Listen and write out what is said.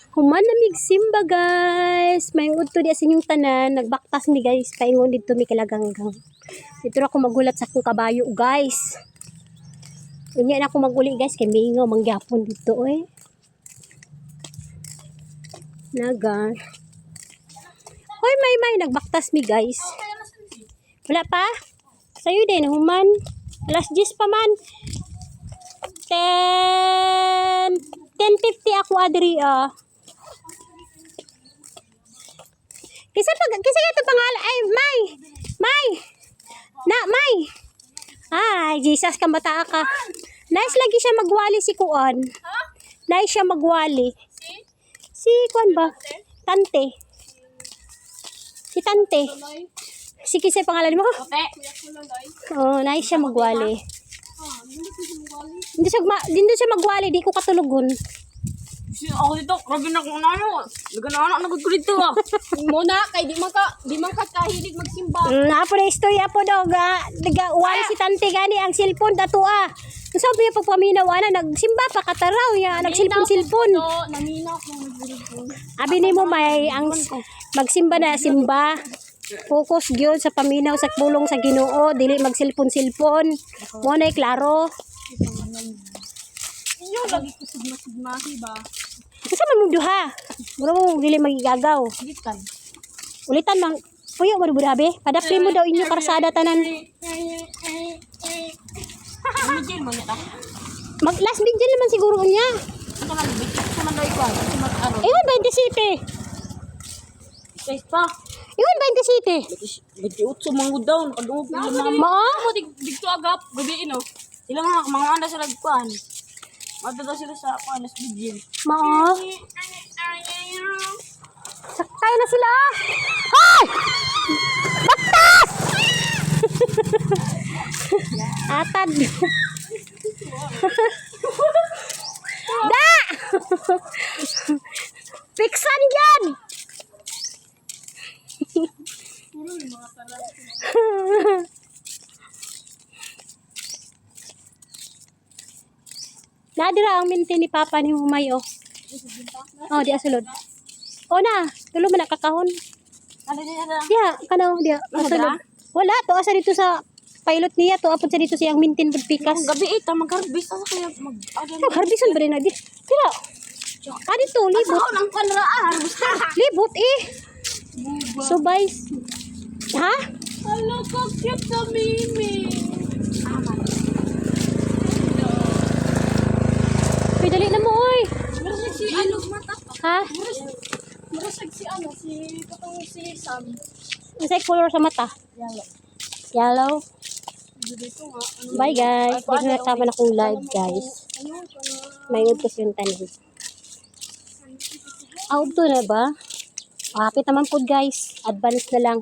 Human na migsimba guys. May udto di sa inyong tanan. Nagbaktas mi guys. Paingon dito mi kalaganggang. Dito ako magulat sa akong kabayo guys. Unya na ako maguli guys. Kay mingaw mangyapon dito eh. Naga. Hoy may nagbaktas mi guys. Wala pa? Sa'yo din human. Alas 10 pa man. 10:50 ako adri Kisa ito pangalan ay May. Ay, Jesus ka bata ka. Nice lagi siya magwali si Kuan. Nice siya magwali. Si Kuan ba? Tante. Si Tante. Si kisa pangalan mo? Oh, nice siya magwali. Hindi siya magwali, di ko katulugon. Ako dito, grabe na kung ano. Nagana nagod ko dito Muna kay di man ka kahilig magsimba. Apo na istorya po daw nagawali si Tante gani ang cellphone dato Sabi niya pagpaminaw nagsimba pa kataraw ya nagsilpon. Namina ko nagulog. Abi nimo may ang magsimba na simba. Focus gyud sa paminaw sa bulong sa Ginoo, dili magsilpon-silpon. Mo nay klaro. Iyo lagi ko sigma-sigmahi ba. Kasi man mo duha. Muro dili magigagaw. Gitan. Ulitan mang puyo mo burabe. Padapli mo daw inyo karsada tanan. Mijil mo niya ta. Mag last video naman siguro niya. Ano man bitik sa man daw ikaw. Kasi ano. Iwan 27. Guys pa. Iwan 27. Gati-utso mangud daw pag-ug mga Ma? mo dito agap gabi ino. Sila mga anda sila kuan. Madto sila sa kuan sa video. Ma? Sakay na sila. Hoy! Batas! Atad. Da! Piksan yan! Nadira ang minti ni Papa ni Humay oh. Oh, di asulod. Oh na, tulo man nakakahon. Ano din ana? Diya, kanaw diya. Asulod. Wala to asa dito sa pilot niya to apod sa dito siyang mintin pud pikas. Gabi ita mag-harvest sa kaya Harbisan ba rin na di? Tira. Dito, libot. Ako nang kanra harvest. Libot eh. So guys. Ha? Hello, ka cute na Mimi. Uy, dali na mo oy. Marasag si ano mata. Ha? Marasag si ano si katong si Sam. Masay color sa mata. Yellow. Yellow. Dito nga. Bye guys. Dito na tama na kong live guys. May utos yung tanin. Auto na ba? Kapit naman po guys. Advance na lang.